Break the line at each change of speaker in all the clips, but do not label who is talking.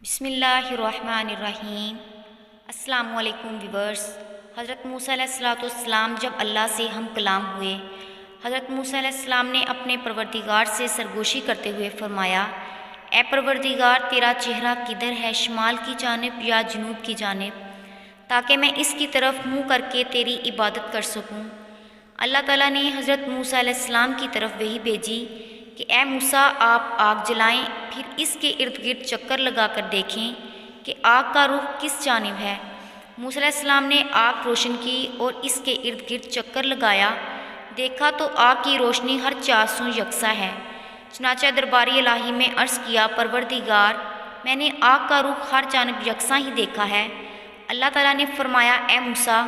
بسم اللہ الرحمن الرحیم۔ السلام علیکم ویورز۔ حضرت موسیٰ علیہ السلام جب اللہ سے ہم کلام ہوئے، حضرت موسیٰ علیہ السلام نے اپنے پروردگار سے سرگوشی کرتے ہوئے فرمایا، اے پروردگار، تیرا چہرہ کدھر ہے، شمال کی جانب یا جنوب کی جانب، تاکہ میں اس کی طرف منہ کر کے تیری عبادت کر سکوں۔ اللہ تعالیٰ نے حضرت موسیٰ علیہ السلام کی طرف وحی بھیجی کہ اے موسیٰ، آپ آگ جلائیں، پھر اس کے ارد گرد چکر لگا کر دیکھیں کہ آگ کا رخ کس جانب ہے۔ موسیٰ علیہ السلام نے آگ روشن کی اور اس کے ارد گرد چکر لگایا، دیکھا تو آگ کی روشنی ہر چاسوں یکساں ہے۔ چنانچہ درباری الہی میں عرض کیا، پروردگار، میں نے آگ کا رخ ہر جانب یکساں ہی دیکھا ہے۔ اللہ تعالیٰ نے فرمایا، اے موسیٰ،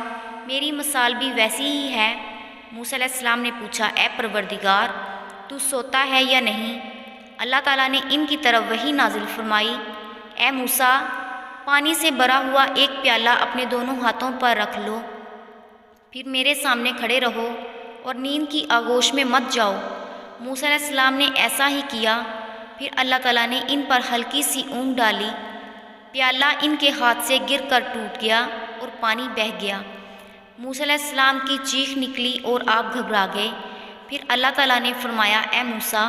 میری مثال بھی ویسی ہی ہے۔ موسیٰ علیہ السلام نے پوچھا، اے پروردگار، تو سوتا ہے یا نہیں؟ اللہ تعالیٰ نے ان کی طرف وحی نازل فرمائی، اے موسیٰ، پانی سے بھرا ہوا ایک پیالہ اپنے دونوں ہاتھوں پر رکھ لو، پھر میرے سامنے کھڑے رہو اور نیند کی آغوش میں مت جاؤ۔ موسیٰ علیہ السلام نے ایسا ہی کیا، پھر اللہ تعالیٰ نے ان پر ہلکی سی اونگ ڈالی، پیالہ ان کے ہاتھ سے گر کر ٹوٹ گیا اور پانی بہہ گیا۔ موسیٰ علیہ السلام کی چیخ نکلی اور آپ گھبرا گئے۔ پھر اللہ تعالیٰ نے فرمایا، اے موسیٰ،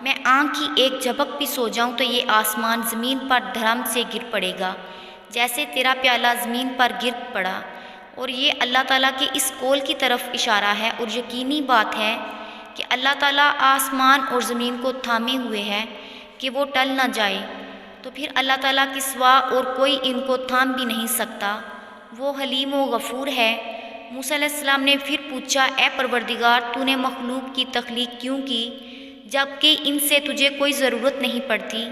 میں آنکھ کی ایک جھپک بھی سو جاؤں تو یہ آسمان زمین پر دھڑام سے گر پڑے گا، جیسے تیرا پیالہ زمین پر گر پڑا۔ اور یہ اللہ تعالیٰ کے اس قول کی طرف اشارہ ہے، اور یقینی بات ہے کہ اللہ تعالیٰ آسمان اور زمین کو تھامے ہوئے ہے کہ وہ ٹل نہ جائے، تو پھر اللہ تعالیٰ کے سوا اور کوئی ان کو تھام بھی نہیں سکتا۔ وہ حلیم و غفور ہے۔ موسیٰ علیہ السلام نے پھر پوچھا، اے پروردگار، تو نے مخلوق کی تخلیق کیوں کی جبکہ ان سے تجھے کوئی ضرورت نہیں پڑتی؟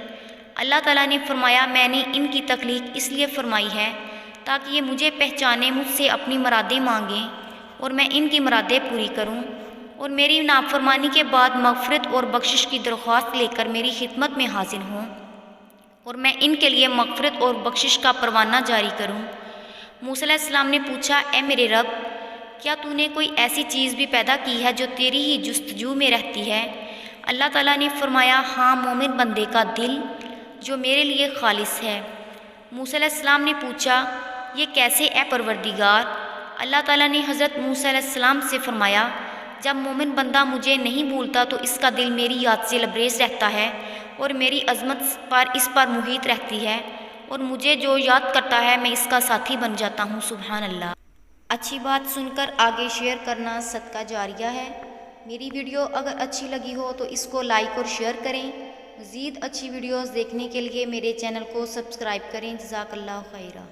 اللہ تعالیٰ نے فرمایا، میں نے ان کی تخلیق اس لیے فرمائی ہے تاکہ یہ مجھے پہچانیں، مجھ سے اپنی مرادیں مانگیں اور میں ان کی مرادیں پوری کروں، اور میری نافرمانی کے بعد مغفرت اور بخشش کی درخواست لے کر میری خدمت میں حاضر ہوں، اور میں ان کے لیے مغفرت اور بخشش کا پروانہ جاری کروں۔ موسیٰ علیہ السلام نے پوچھا، اے میرے رب، کیا تو نے کوئی ایسی چیز بھی پیدا کی ہے جو تیری ہی جستجو میں رہتی ہے؟ اللہ تعالیٰ نے فرمایا، ہاں، مومن بندے کا دل جو میرے لیے خالص ہے۔ موسیٰ علیہ السلام نے پوچھا، یہ کیسے اے پروردگار؟ اللہ تعالیٰ نے حضرت موسیٰ علیہ السلام سے فرمایا، جب مومن بندہ مجھے نہیں بھولتا تو اس کا دل میری یاد سے لبریز رہتا ہے، اور میری عظمت اس پر محیط رہتی ہے، اور مجھے جو یاد کرتا ہے میں اس کا ساتھی بن جاتا ہوں۔ سبحان اللہ۔ اچھی بات سن کر آگے شیئر کرنا صدقہ جاریہ ہے۔ میری ویڈیو اگر اچھی لگی ہو تو اس کو لائک اور شیئر کریں۔ مزید اچھی ویڈیوز دیکھنے کے لیے میرے چینل کو سبسکرائب کریں۔ جزاک اللہ خیرہ۔